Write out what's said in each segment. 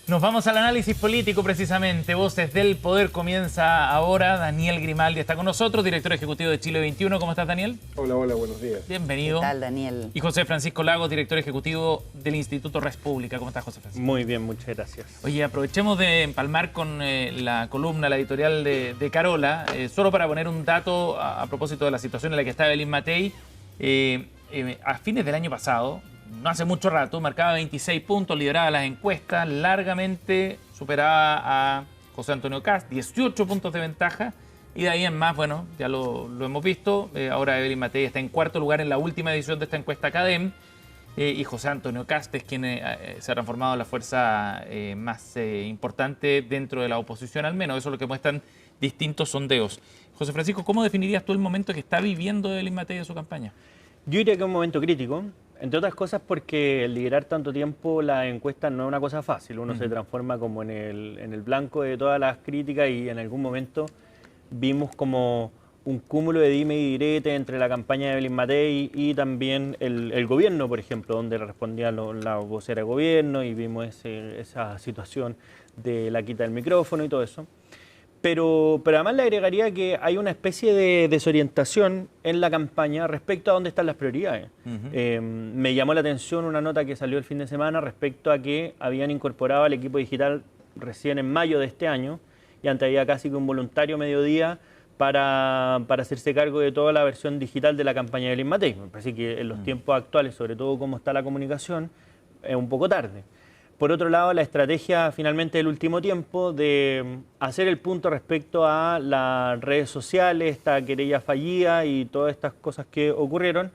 Nos vamos al análisis político precisamente. Voces del Poder comienza ahora. Daniel Grimaldi está con nosotros, director ejecutivo de Chile 21. ¿Cómo estás, Daniel? Hola, hola, buenos días. Bienvenido. ¿Qué tal, Daniel? Y José Francisco Lagos, director ejecutivo del Instituto Res Pública. ¿Cómo estás, José Francisco? Muy bien, muchas gracias. Oye, aprovechemos de empalmar con la columna, la editorial de Carola, solo para poner un dato a propósito de la situación en la que está Evelyn Matei. A fines del año pasado, no hace mucho rato, marcaba 26 puntos, lideraba las encuestas, largamente superaba a José Antonio Kast, 18 puntos de ventaja, y de ahí en más, bueno, ya lo hemos visto, ahora Evelyn Matei está en cuarto lugar en la última edición de esta encuesta CADEM, y José Antonio Kast es quien se ha transformado en la fuerza más importante dentro de la oposición, al menos eso es lo que muestran distintos sondeos. José Francisco, ¿cómo definirías tú el momento que está viviendo Evelyn Matei de su campaña? Yo diría que es un momento crítico, entre otras cosas porque el liderar tanto tiempo la encuesta no es una cosa fácil. Uno se transforma como en el blanco de todas las críticas y en algún momento vimos como un cúmulo de dime y direte entre la campaña de Evelyn Matei y también el gobierno, por ejemplo, donde respondía la vocera de gobierno y vimos esa situación de la quita del micrófono y todo eso. Pero además le agregaría que hay una especie de desorientación en la campaña respecto a dónde están las prioridades. Me llamó la atención una nota que salió el fin de semana respecto a que habían incorporado al equipo digital recién en mayo de este año y antes había casi que un voluntario mediodía para hacerse cargo de toda la versión digital de la campaña de Evelyn Matei. Me parece que en los tiempos actuales, sobre todo cómo está la comunicación, es un poco tarde. Por otro lado, la estrategia finalmente del último tiempo de hacer el punto respecto a las redes sociales, esta querella fallida y todas estas cosas que ocurrieron,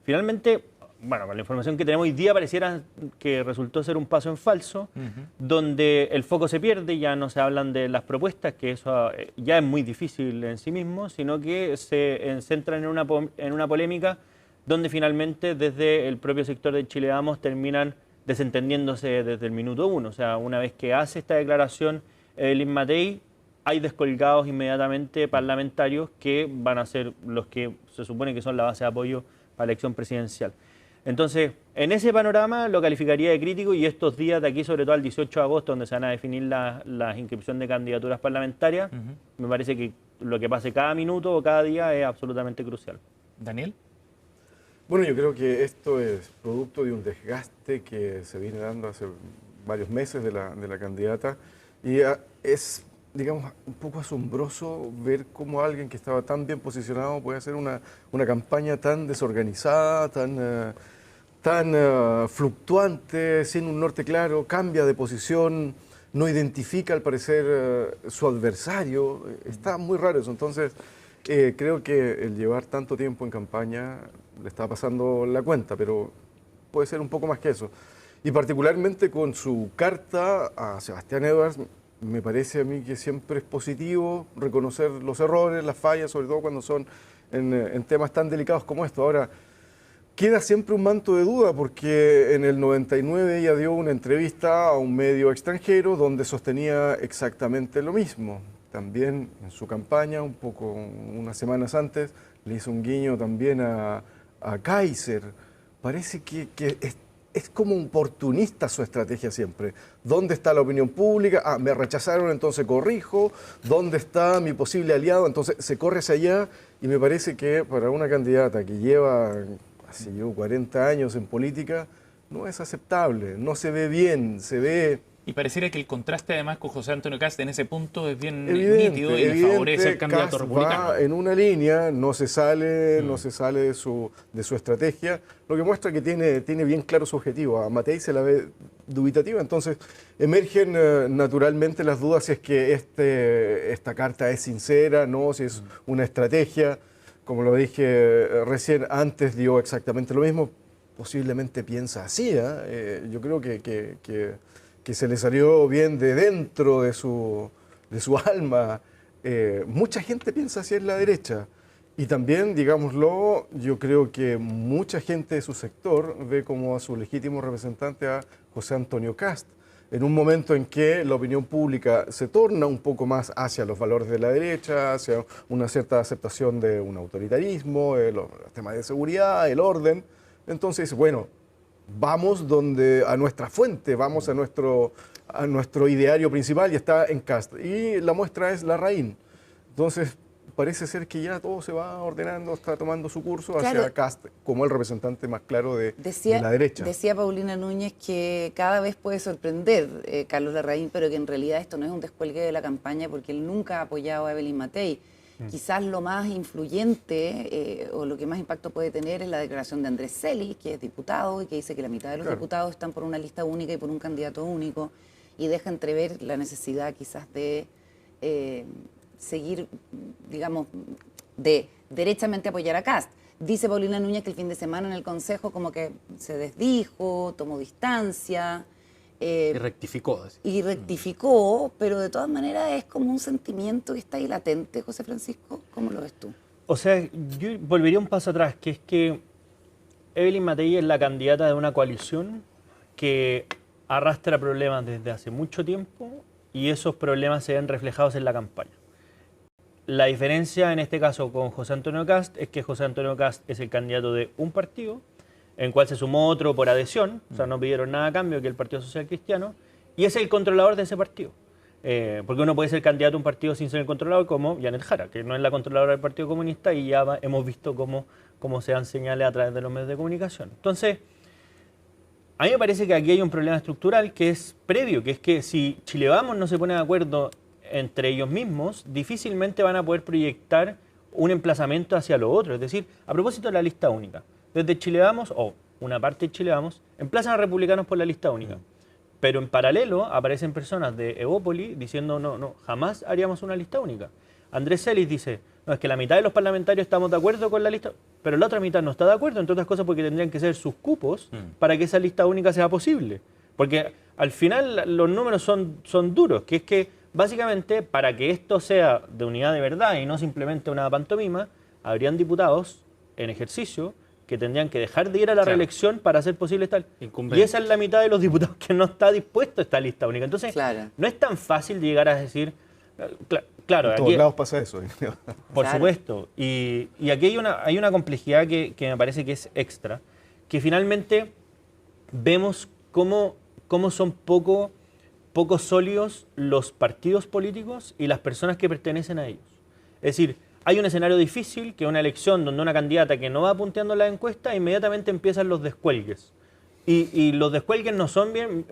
finalmente, bueno, con la información que tenemos hoy día pareciera que resultó ser un paso en falso, donde el foco se pierde, ya no se hablan de las propuestas, que eso ya es muy difícil en sí mismo, sino que se centran en una polémica donde finalmente desde el propio sector de Chile Vamos terminan desentendiéndose desde el minuto uno. O sea, una vez que hace esta declaración Evelyn Matei, hay descolgados inmediatamente parlamentarios que van a ser los que se supone que son la base de apoyo para la elección presidencial. Entonces, en ese panorama lo calificaría de crítico y estos días de aquí, sobre todo al 18 de agosto, donde se van a definir las inscripciones de candidaturas parlamentarias, me parece que lo que pase cada minuto o cada día es absolutamente crucial. Daniel. Bueno, yo creo que esto es producto de un desgaste que se viene dando hace varios meses de la candidata y es, digamos, un poco asombroso ver cómo alguien que estaba tan bien posicionado puede hacer una campaña tan desorganizada, tan fluctuante, sin un norte claro, cambia de posición, no identifica al parecer su adversario. Está muy raro eso. Entonces, creo que el llevar tanto tiempo en campaña le está pasando la cuenta, pero puede ser un poco más que eso. Y particularmente con su carta a Sebastián Edwards, me parece a mí que siempre es positivo reconocer los errores, las fallas, sobre todo cuando son en temas tan delicados como esto. Ahora, queda siempre un manto de duda porque en el 99 ella dio una entrevista a un medio extranjero donde sostenía exactamente lo mismo. También en su campaña, un poco unas semanas antes, le hizo un guiño también a Kaiser. Parece que es como oportunista su estrategia siempre. ¿Dónde está la opinión pública? Ah, me rechazaron, entonces corrijo. ¿Dónde está mi posible aliado? Entonces se corre hacia allá y me parece que para una candidata que lleva, así yo, 40 años en política, no es aceptable, no se ve bien, se ve... Y pareciera que el contraste además con José Antonio Kast en ese punto es bien Evidente, nítido y le favorece al candidato Kast republicano. va en una línea, no se sale de su estrategia, lo que muestra que tiene bien claro su objetivo. A Matei se la ve dubitativa, entonces emergen naturalmente las dudas si es que esta carta es sincera, no, si es una estrategia. Como lo dije recién, antes dio exactamente lo mismo, posiblemente piensa así. Yo creo que se le salió bien de dentro de su alma. Mucha gente piensa así en la derecha. Y también, digámoslo, yo creo que mucha gente de su sector ve como a su legítimo representante a José Antonio Kast. En un momento en que la opinión pública se torna un poco más hacia los valores de la derecha, hacia una cierta aceptación de un autoritarismo, los temas de seguridad, el orden. Entonces, bueno, vamos a nuestra fuente, vamos a nuestro ideario principal y está en Kast. Y la muestra es Larraín. Entonces, parece ser que ya todo se va ordenando, está tomando su curso hacia Kast como el representante más claro de la derecha. Decía Paulina Núñez que cada vez puede sorprender Carlos Larraín, pero que en realidad esto no es un descuelgue de la campaña porque él nunca ha apoyado a Evelyn Matei. Quizás lo más influyente o lo que más impacto puede tener es la declaración de Andrés Celis, que es diputado y que dice que la mitad de los diputados están por una lista única y por un candidato único, y deja entrever la necesidad quizás de seguir, digamos, de derechamente apoyar a Kast. Dice Paulina Núñez que el fin de semana en el Consejo como que se desdijo, tomó distancia. Y rectificó. Y rectificó, pero de todas maneras es como un sentimiento que está ahí latente, José Francisco. ¿Cómo lo ves tú? O sea, yo volvería un paso atrás, que es que Evelyn Matei es la candidata de una coalición que arrastra problemas desde hace mucho tiempo y esos problemas se ven reflejados en la campaña. La diferencia en este caso con José Antonio Kast es que José Antonio Kast es el candidato de un partido, en cual se sumó otro por adhesión, o sea, no pidieron nada a cambio, que el Partido Social Cristiano, y es el controlador de ese partido. Porque uno puede ser candidato a un partido sin ser el controlador, como Janet Jara, que no es la controladora del Partido Comunista, y ya hemos visto cómo se dan señales a través de los medios de comunicación. Entonces, a mí me parece que aquí hay un problema estructural que es previo, que es que si Chile Vamos no se pone de acuerdo entre ellos mismos, difícilmente van a poder proyectar un emplazamiento hacia lo otro. Es decir, a propósito de la lista única, desde Chile Vamos, o una parte de Chile Vamos, emplazan a republicanos por la lista única. Pero en paralelo aparecen personas de Evópoli diciendo no, jamás haríamos una lista única. Andrés Celis dice, no, es que la mitad de los parlamentarios estamos de acuerdo con la lista, pero la otra mitad no está de acuerdo, entre otras cosas porque tendrían que ser sus cupos para que esa lista única sea posible. Porque al final los números son duros, que es que básicamente para que esto sea de unidad de verdad y no simplemente una pantomima, habrían diputados en ejercicio que tendrían que dejar de ir a la reelección para hacer posible esta. Y esa es la mitad de los diputados que no está dispuesto a esta lista única. Entonces, no es tan fácil llegar a decir... Claro, en todos lados pasa eso. Por supuesto. Y aquí hay una complejidad que me parece que es extra, que finalmente vemos cómo son poco sólidos los partidos políticos y las personas que pertenecen a ellos. Es decir, hay un escenario difícil, que es una elección donde una candidata que no va punteando la encuesta, inmediatamente empiezan los descuelgues. Y los descuelgues no son bien,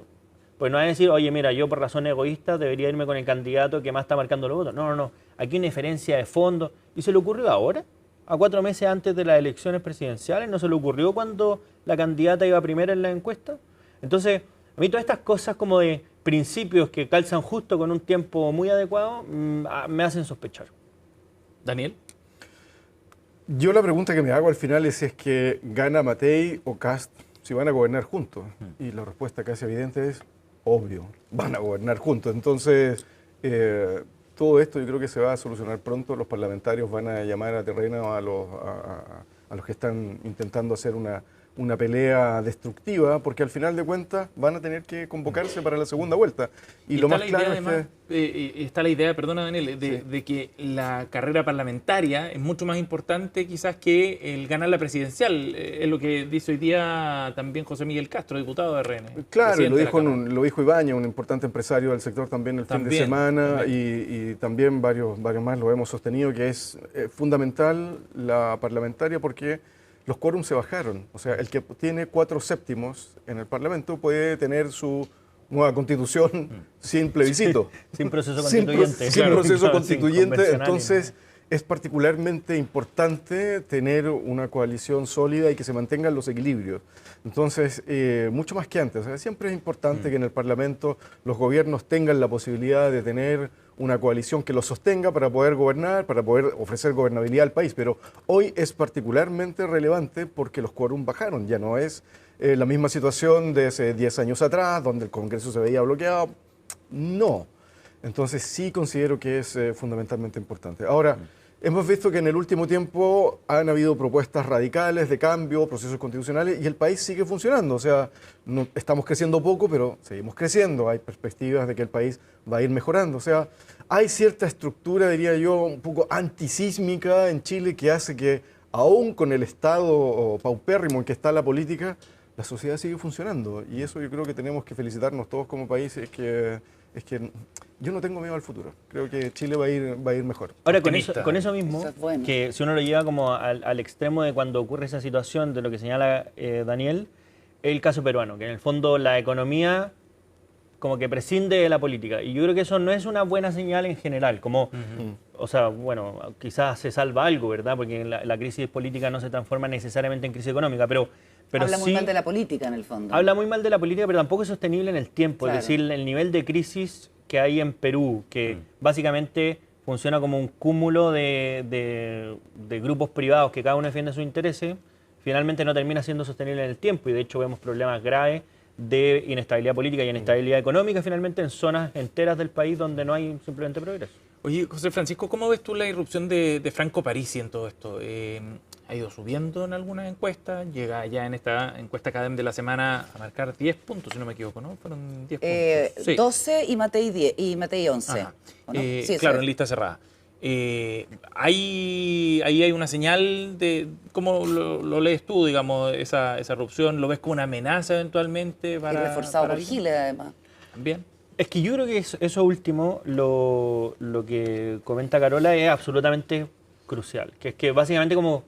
pues no es decir, oye, mira, yo por razón egoísta debería irme con el candidato que más está marcando los votos. No. Aquí hay una diferencia de fondo. ¿Y se le ocurrió ahora? ¿A 4 meses antes de las elecciones presidenciales? ¿No se le ocurrió cuando la candidata iba primera en la encuesta? Entonces, a mí todas estas cosas como de principios que calzan justo con un tiempo muy adecuado me hacen sospechar. Daniel. Yo la pregunta que me hago al final es si es que gana Matei o Kast, si van a gobernar juntos. Y la respuesta casi evidente es obvio, van a gobernar juntos. Entonces, todo esto yo creo que se va a solucionar pronto. Los parlamentarios van a llamar a terreno a los que están intentando hacer una pelea destructiva, porque al final de cuentas van a tener que convocarse para la segunda vuelta. Y lo más claro es que... está la idea, perdona Daniel, de que la carrera parlamentaria es mucho más importante quizás que el ganar la presidencial. Es lo que dice hoy día también José Miguel Castro, diputado de RN. Claro, lo dijo Ibañez, un importante empresario del sector también el fin de semana, y también varios más lo hemos sostenido, que es fundamental la parlamentaria porque los quórums se bajaron. O sea, el que tiene 4/7 en el Parlamento puede tener su nueva constitución sin plebiscito. Sin proceso constituyente. Sin proceso constituyente. Entonces, es particularmente importante tener una coalición sólida y que se mantengan los equilibrios. Entonces, mucho más que antes. O sea, siempre es importante que en el Parlamento los gobiernos tengan la posibilidad de tener una coalición que los sostenga para poder gobernar, para poder ofrecer gobernabilidad al país. Pero hoy es particularmente relevante porque los quórums bajaron. Ya no es la misma situación de hace 10 años atrás, donde el Congreso se veía bloqueado. No. Entonces sí considero que es fundamentalmente importante. Ahora, hemos visto que en el último tiempo han habido propuestas radicales de cambio, procesos constitucionales, y el país sigue funcionando. O sea, no, estamos creciendo poco, pero seguimos creciendo. Hay perspectivas de que el país va a ir mejorando. O sea, hay cierta estructura, diría yo, un poco antisísmica en Chile que hace que, aún con el estado paupérrimo en que está la política, la sociedad sigue funcionando. Y eso yo creo que tenemos que felicitarnos todos como país, es que yo no tengo miedo al futuro. Creo que Chile va a ir mejor. Ahora, con Optimista. eso mismo, Eso es bueno. que si uno lo lleva como al extremo de cuando ocurre esa situación, de lo que señala Daniel, el caso peruano, que en el fondo la economía como que prescinde de la política. Y yo creo que eso no es una buena señal en general, como, o sea, bueno, quizás se salva algo, ¿verdad? Porque la crisis política no se transforma necesariamente en crisis económica, pero Habla muy sí mal de la política, en el fondo. habla muy mal de la política, pero tampoco es sostenible en el tiempo. Claro. Es decir, el nivel de crisis que hay en Perú, que básicamente funciona como un cúmulo de grupos privados que cada uno defiende sus intereses, finalmente no termina siendo sostenible en el tiempo. Y de hecho vemos problemas graves de inestabilidad política y inestabilidad económica finalmente en zonas enteras del país donde no hay simplemente progreso. Oye, José Francisco, ¿cómo ves tú la irrupción de Franco Parisi en todo esto? ¿Ha ido subiendo en algunas encuestas? Llega ya en esta encuesta Cadem de la semana a marcar 10 puntos, si no me equivoco, ¿no? Fueron 10 puntos. Sí. 12 y Matei 10 y Matei 11. Ajá. ¿o no? Sí, eso claro, es. en lista cerrada. Ahí hay una señal de, ¿cómo lo lees tú, digamos, esa erupción? ¿Lo ves como una amenaza eventualmente Y para reforzado por alguien? Giles, además. Bien. Es que yo creo que eso último, lo que comenta Carola, es absolutamente crucial. Que es que básicamente como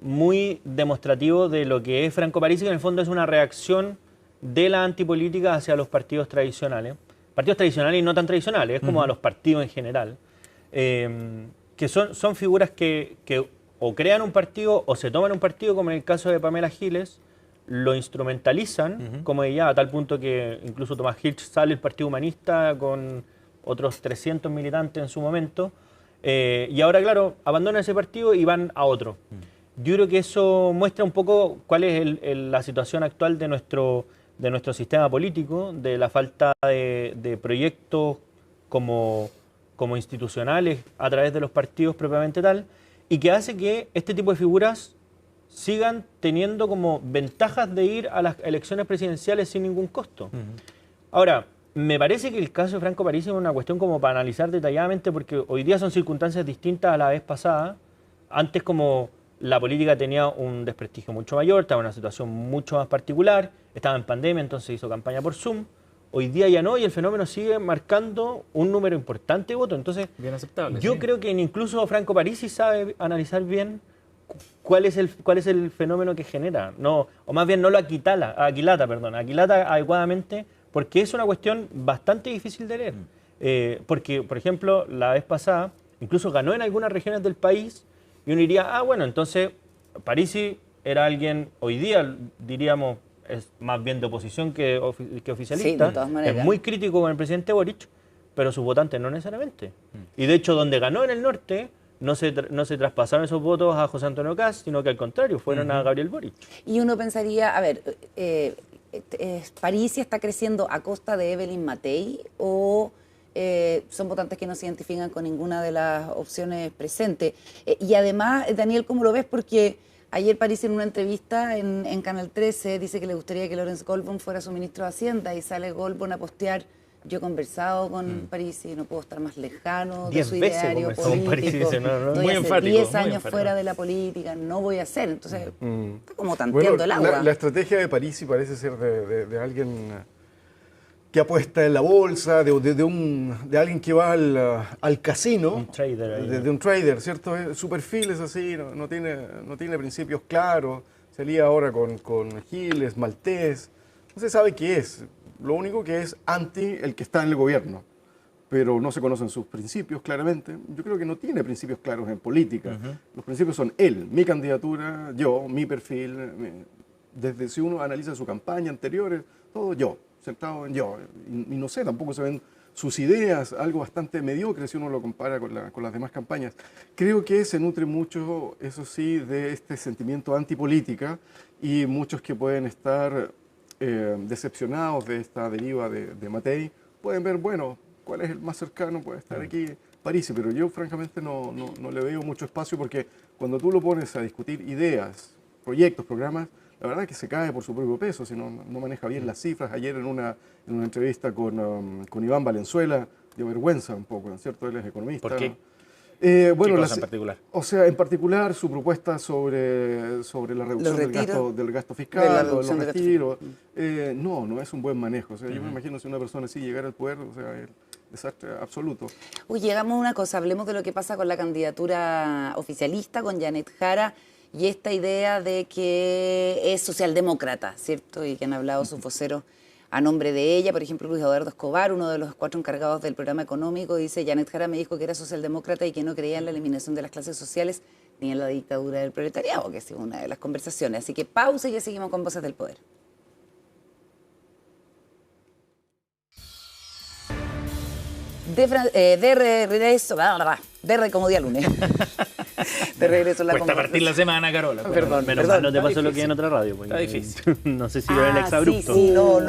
muy demostrativo de lo que es Franco Parisi, que en el fondo es una reacción de la antipolítica hacia los partidos tradicionales. Partidos tradicionales y no tan tradicionales, es como a los partidos en general. Que son figuras que o crean un partido o se toman un partido, como en el caso de Pamela Giles, lo instrumentalizan, como ella, a tal punto que incluso Tomás Hirsch sale del Partido Humanista con otros 300 militantes en su momento, y ahora, claro, abandonan ese partido y van a otro. Yo creo que eso muestra un poco cuál es la situación actual de nuestro sistema político, de la falta de proyectos como institucionales a través de los partidos propiamente tal, y que hace que este tipo de figuras sigan teniendo como ventajas de ir a las elecciones presidenciales sin ningún costo. Ahora, me parece que el caso de Franco Parisi es una cuestión como para analizar detalladamente, porque hoy día son circunstancias distintas a la vez pasada. Antes, como la política tenía un desprestigio mucho mayor, estaba en una situación mucho más particular, estaba en pandemia, entonces hizo campaña por Zoom. Hoy día ya no, y el fenómeno sigue marcando un número importante de votos. Entonces, Bien aceptable. yo sí. creo que incluso Franco Parisi sabe analizar bien cuál es el fenómeno que genera, no, o más bien no lo aquilata adecuadamente, porque es una cuestión bastante difícil de leer. Porque, por ejemplo, la vez pasada, incluso ganó en algunas regiones del país, y uno diría, bueno, entonces Parisi era alguien, hoy día diríamos, es más bien de oposición que oficialista, Sí, de todas maneras. es muy crítico con el presidente Boric, pero sus votantes no necesariamente. Y de hecho, donde ganó en el norte, no se traspasaron esos votos a José Antonio Kast, sino que al contrario, fueron a Gabriel Boric. Y uno pensaría, a ver, ¿Parisi está creciendo a costa de Evelyn Matei o son votantes que no se identifican con ninguna de las opciones presentes? Y además, Daniel, ¿cómo lo ves? Porque ayer Parisi en una entrevista en Canal 13 dice que le gustaría que Lawrence Goldborn fuera su ministro de Hacienda, y sale Goldborn a postear: yo he conversado con Parisi, no puedo estar más lejano de 10 su veces ideario conversó con Parisi, político. dice, no. Estoy Muy hace enfático, 10 muy años enfático. fuera de la política, no voy a hacer. Entonces, está como tanteando Bueno, el agua. la estrategia de Parisi parece ser de alguien que apuesta en la bolsa, de alguien que va al casino, Un trader ahí, de un trader, ¿cierto? Su perfil es así, no tiene principios claros. Salía ahora con Giles, Maltés, no se sabe qué es. Lo único que es anti el que está en el gobierno, pero no se conocen sus principios claramente. Yo creo que no tiene principios claros en política. Los principios son él, mi candidatura, yo, mi perfil. Desde si uno analiza su campaña anteriores, todo yo, centrado en yo. Y no sé, tampoco se ven sus ideas, algo bastante mediocre si uno lo compara con las demás campañas. Creo que se nutre mucho, eso sí, de este sentimiento antipolítica, y muchos que pueden estar decepcionados de esta deriva de Matei pueden ver, bueno, cuál es el más cercano, puede estar aquí Parisi, pero yo francamente no le veo mucho espacio, porque cuando tú lo pones a discutir ideas, proyectos, programas, la verdad es que se cae por su propio peso, si no maneja bien las cifras. Ayer en una entrevista con Iván Valenzuela dio vergüenza un poco, ¿no es cierto? Él es economista. ¿Por qué? Bueno, ¿Qué cosa en particular? O sea, en particular su propuesta sobre la reducción del gasto fiscal, o de los retiros. No es un buen manejo. O sea, yo me imagino si una persona así llegara al poder, o sea, el desastre absoluto. Uy, llegamos a una cosa, hablemos de lo que pasa con la candidatura oficialista, con Janet Jara, y esta idea de que es socialdemócrata, ¿cierto? Y que han hablado sus voceros a nombre de ella. Por ejemplo, Luis Eduardo Escobar, uno de los 4 encargados del programa económico, dice: Janet Jara me dijo que era socialdemócrata y que no creía en la eliminación de las clases sociales ni en la dictadura del proletariado, que es una de las conversaciones. Así que pausa y ya seguimos con Voces del Poder. Como día lunes. De regreso en la Cuesta partir la semana, Carola. Perdón, Menos mal no te pasó lo que en otra radio. Está difícil. No sé si era el exabrupto. Sí, no.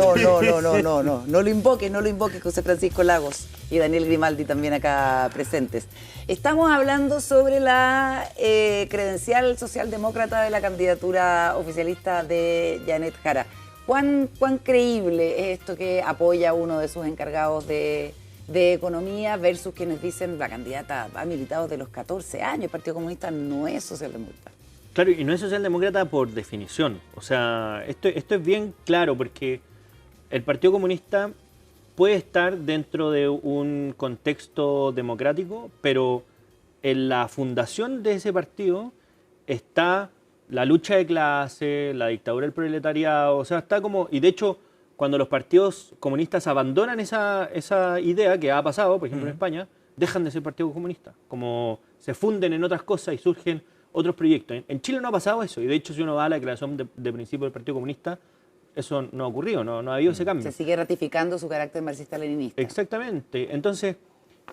No lo invoque, José Francisco Lagos y Daniel Grimaldi también acá presentes. Estamos hablando sobre la credencial socialdemócrata de la candidatura oficialista de Janet Jara. ¿Cuán creíble es esto que apoya uno de sus encargados de economía versus quienes dicen la candidata ha militado desde los 14 años, el Partido Comunista no es socialdemócrata? Claro, y no es socialdemócrata por definición. O sea, esto es bien claro porque el Partido Comunista puede estar dentro de un contexto democrático, pero en la fundación de ese partido está la lucha de clase, la dictadura del proletariado, o sea, está como... Y de hecho, cuando los partidos comunistas abandonan esa idea que ha pasado, por ejemplo en España, dejan de ser partidos comunistas, como se funden en otras cosas y surgen otros proyectos. En Chile no ha pasado eso, y de hecho si uno va a la declaración de principio del Partido Comunista, eso no ha ocurrido, no ha habido ese cambio. Se sigue ratificando su carácter marxista-leninista. Exactamente. Entonces,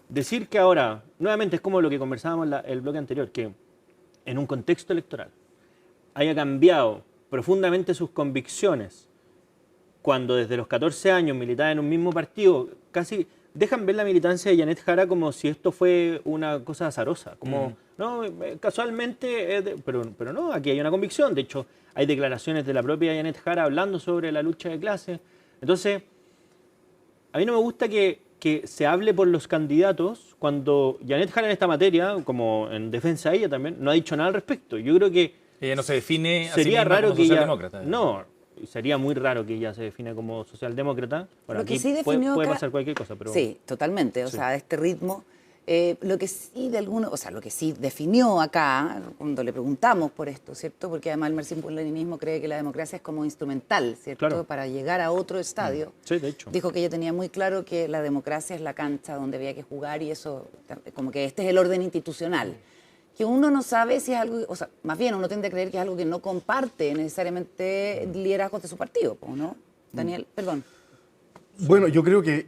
decir que ahora, nuevamente es como lo que conversábamos en el bloque anterior, que en un contexto electoral haya cambiado profundamente sus convicciones, cuando desde los 14 años militaba en un mismo partido, casi dejan ver la militancia de Janet Jara como si esto fue una cosa azarosa, como, no, casualmente, pero no, aquí hay una convicción. De hecho, hay declaraciones de la propia Janet Jara hablando sobre la lucha de clases. Entonces, a mí no me gusta que se hable por los candidatos cuando Janet Jara en esta materia, como en defensa de ella también, no ha dicho nada al respecto. Yo creo que ella no se define sería raro que socialdemócrata. No, sería muy raro que ella se define como socialdemócrata. Bueno, Lo que aquí sí definió puede acá, pasar cualquier cosa, pero... Sí, totalmente. O Sí. sea, este ritmo... lo que sí lo que sí definió acá, cuando le preguntamos por esto, ¿cierto? Porque además el marxismo-leninismo cree que la democracia es como instrumental, ¿cierto? Claro. Para llegar a otro estadio. Sí, de hecho. Dijo que ella tenía muy claro que la democracia es la cancha donde había que jugar y eso, como que este es el orden institucional. Que uno no sabe si es algo, o sea, más bien uno tiende a creer que es algo que no comparte necesariamente liderazgos de su partido, ¿no? Daniel, perdón. Bueno, yo creo que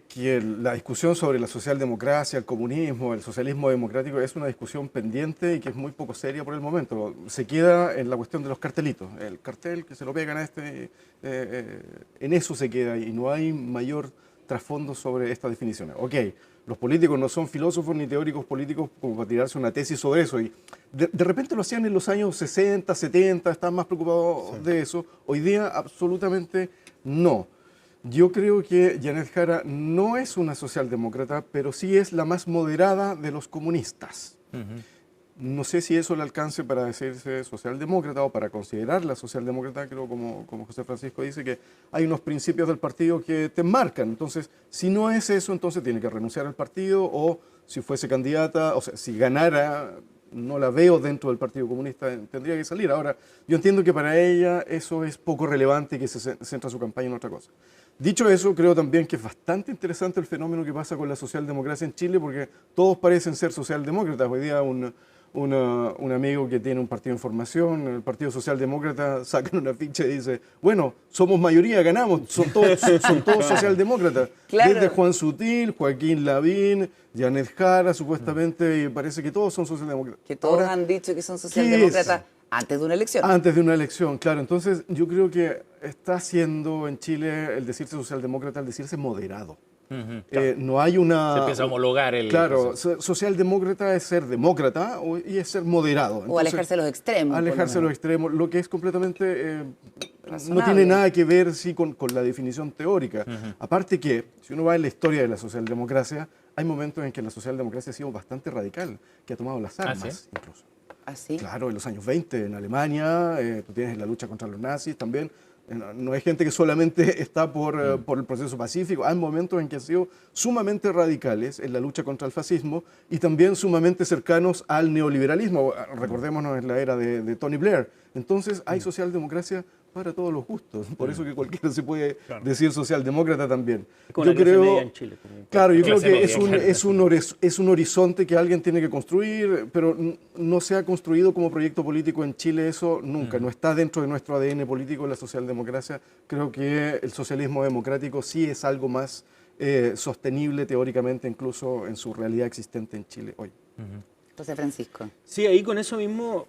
la discusión sobre la socialdemocracia, el comunismo, el socialismo democrático es una discusión pendiente y que es muy poco seria por el momento. Se queda en la cuestión de los cartelitos. El cartel que se lo pegan a en eso se queda y no hay mayor trasfondo sobre estas definiciones. Ok, los políticos no son filósofos ni teóricos políticos como para tirarse una tesis sobre eso. Y de repente lo hacían en los años 60, 70, estaban más preocupados de eso. Hoy día absolutamente no. Yo creo que Janet Jara no es una socialdemócrata, pero sí es la más moderada de los comunistas. No sé si eso le alcance para decirse socialdemócrata o para considerarla socialdemócrata. Creo, como José Francisco dice, que hay unos principios del partido que te marcan. Entonces, si no es eso, entonces tiene que renunciar al partido, o si fuese candidata, o sea, si ganara, no la veo dentro del Partido Comunista, tendría que salir. Ahora, yo entiendo que para ella eso es poco relevante y que se centra su campaña en otra cosa. Dicho eso, creo también que es bastante interesante el fenómeno que pasa con la socialdemocracia en Chile, porque todos parecen ser socialdemócratas. Hoy día un amigo que tiene un partido en formación, el Partido Socialdemócrata, sacan una ficha y dice, bueno, somos mayoría, ganamos, son todos socialdemócratas. Claro. Desde Juan Sutil, Joaquín Lavín, Janet Jara, supuestamente, y parece que todos son socialdemócratas. Que todos han dicho que son socialdemócratas antes de una elección. Antes de una elección, claro. Entonces, yo creo que está haciendo en Chile el decirse socialdemócrata, el decirse moderado. No hay una... Se empieza a homologar el... Claro, socialdemócrata es ser demócrata y es ser moderado. Entonces, o alejarse de los extremos. Alejarse de los extremos, lo que es completamente no tiene nada que ver sí, con la definición teórica. Aparte que, si uno va en la historia de la socialdemocracia, hay momentos en que la socialdemocracia ha sido bastante radical, que ha tomado las armas incluso. ¿Ah, sí? Claro, en los años 20 en Alemania, tú tienes la lucha contra los nazis también. No hay gente que solamente está por el proceso pacífico. Hay momentos en que han sido sumamente radicales en la lucha contra el fascismo y también sumamente cercanos al neoliberalismo. Recordémonos en la era de Tony Blair. Entonces hay socialdemocracia para todos los gustos. Por eso que cualquiera se puede decir socialdemócrata también. Yo creo, en Chile, claro, yo creo que es un horizonte que alguien tiene que construir, pero no se ha construido como proyecto político en Chile eso nunca. No está dentro de nuestro ADN político la socialdemocracia. Creo que el socialismo democrático sí es algo más sostenible teóricamente, incluso en su realidad existente en Chile hoy. José Francisco. Sí, ahí con eso mismo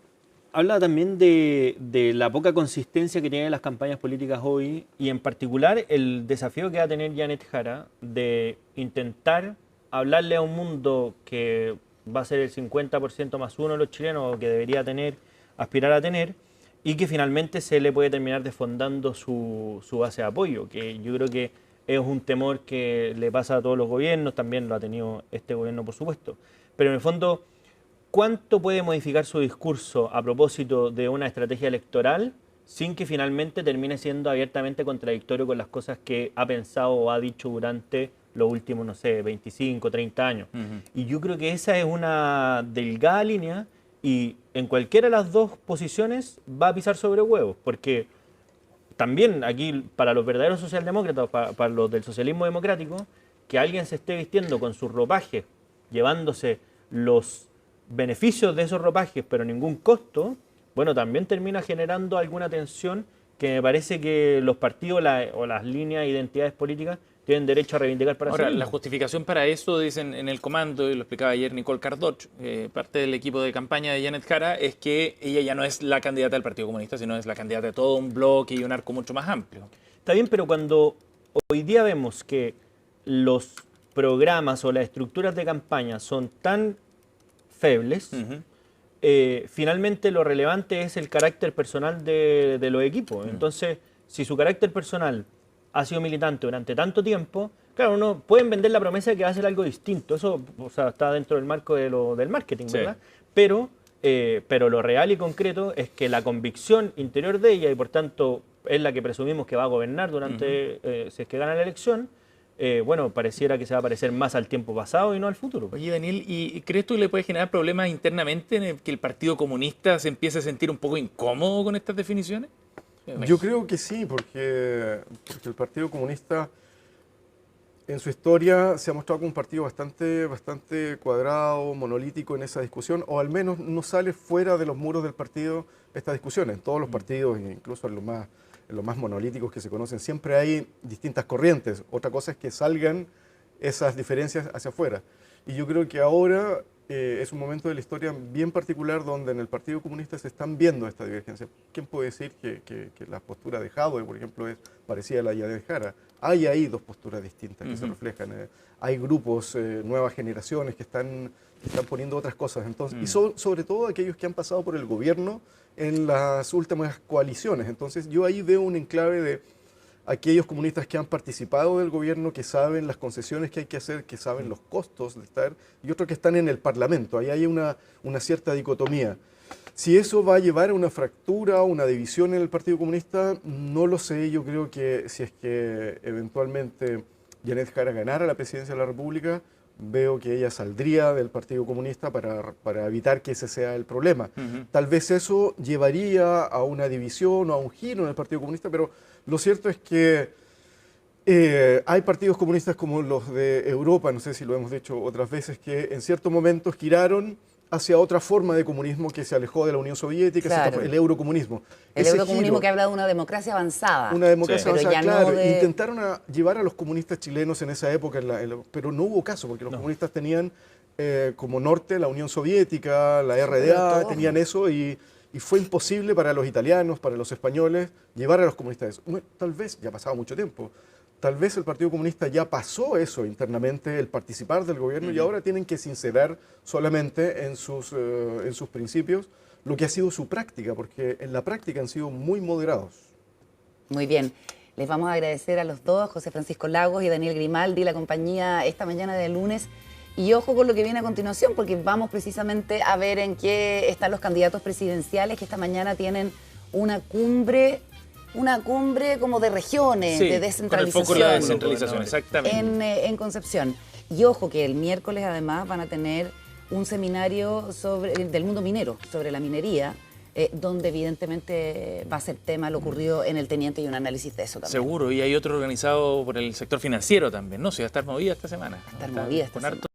habla también de la poca consistencia que tienen las campañas políticas hoy y en particular el desafío que va a tener Janet Jara de intentar hablarle a un mundo que va a ser el 50% más uno de los chilenos o que debería aspirar a tener y que finalmente se le puede terminar desfondando su base de apoyo, que yo creo que es un temor que le pasa a todos los gobiernos, también lo ha tenido este gobierno por supuesto, pero en el fondo ¿cuánto puede modificar su discurso a propósito de una estrategia electoral sin que finalmente termine siendo abiertamente contradictorio con las cosas que ha pensado o ha dicho durante los últimos, no sé, 25, 30 años? Y yo creo que esa es una delgada línea y en cualquiera de las dos posiciones va a pisar sobre huevos, porque también aquí para los verdaderos socialdemócratas, para los del socialismo democrático, que alguien se esté vistiendo con sus ropajes, llevándose los beneficios de esos ropajes, pero ningún costo, bueno, también termina generando alguna tensión que me parece que los partidos o las líneas de identidades políticas tienen derecho a reivindicar para sí Ahora, mismos. la justificación para eso, dicen en el comando, y lo explicaba ayer Nicole Cardoch, parte del equipo de campaña de Janet Jara, es que ella ya no es la candidata del Partido Comunista, sino es la candidata de todo un bloque y un arco mucho más amplio. Está bien, pero cuando hoy día vemos que los programas o las estructuras de campaña son tan febles, finalmente lo relevante es el carácter personal de los equipos. Entonces, si su carácter personal ha sido militante durante tanto tiempo, claro, uno pueden vender la promesa de que va a hacer algo distinto. Eso, o sea, está dentro del marco del marketing, ¿verdad? Pero lo real y concreto es que la convicción interior de ella, y por tanto es la que presumimos que va a gobernar durante, si es que gana la elección, bueno, pareciera que se va a parecer más al tiempo pasado y no al futuro. Oye, Daniel, ¿y crees tú que le puede generar problemas internamente en el que el Partido Comunista se empiece a sentir un poco incómodo con estas definiciones? Yo creo que sí, porque el Partido Comunista en su historia se ha mostrado como un partido bastante cuadrado, monolítico en esa discusión, o al menos no sale fuera de los muros del partido esta discusión. En todos los partidos, incluso en los más monolíticos que se conocen, siempre hay distintas corrientes. Otra cosa es que salgan esas diferencias hacia afuera. Y yo creo que ahora es un momento de la historia bien particular donde en el Partido Comunista se están viendo esta divergencia. ¿Quién puede decir que la postura de Jadwe, por ejemplo, es parecida a la de Janet Jara? Hay ahí dos posturas distintas que se reflejan. Hay grupos, nuevas generaciones que están poniendo otras cosas. Entonces, y sobre todo aquellos que han pasado por el gobierno en las últimas coaliciones. Entonces yo ahí veo un enclave de aquellos comunistas que han participado del gobierno, que saben las concesiones que hay que hacer, que saben los costos de estar, y otros que están en el Parlamento. Ahí hay una cierta dicotomía. Si eso va a llevar a una fractura o una división en el Partido Comunista, no lo sé. Yo creo que si es que eventualmente Janet Jara ganara la presidencia de la República, veo que ella saldría del Partido Comunista para evitar que ese sea el problema. Tal vez eso llevaría a una división o a un giro en el Partido Comunista, pero lo cierto es que hay partidos comunistas como los de Europa, no sé si lo hemos dicho otras veces, que en ciertos momentos giraron hacia otra forma de comunismo que se alejó de la Unión Soviética, Claro. el eurocomunismo. El Ese eurocomunismo giro, que habla de una democracia avanzada. una democracia Pero avanzada, ya claro. no de... Intentaron llevar a los comunistas chilenos en esa época, pero no hubo caso, porque los comunistas tenían como norte la Unión Soviética, la RDA, todo. tenían eso, y fue imposible para los italianos, para los españoles, llevar a los comunistas a eso. Bueno, tal vez, ya ha pasado mucho tiempo, tal vez el Partido Comunista ya pasó eso internamente, el participar del gobierno, y ahora tienen que sincerar solamente en sus principios lo que ha sido su práctica, porque en la práctica han sido muy moderados. Muy bien. Les vamos a agradecer a los dos, José Francisco Lagos y Daniel Grimaldi, la compañía esta mañana de lunes. Y ojo con lo que viene a continuación, porque vamos precisamente a ver en qué están los candidatos presidenciales que esta mañana tienen una cumbre como de regiones, Sí, de con el descentralización. foco en la descentralización, exactamente. En Concepción. Y ojo que el miércoles además van a tener un seminario del mundo minero, sobre la minería, donde evidentemente va a ser tema lo ocurrido en el Teniente y un análisis de eso también. Seguro, y hay otro organizado por el sector financiero también, ¿no? Sí, va a estar movida esta semana. Va a estar movida esta con semana. harto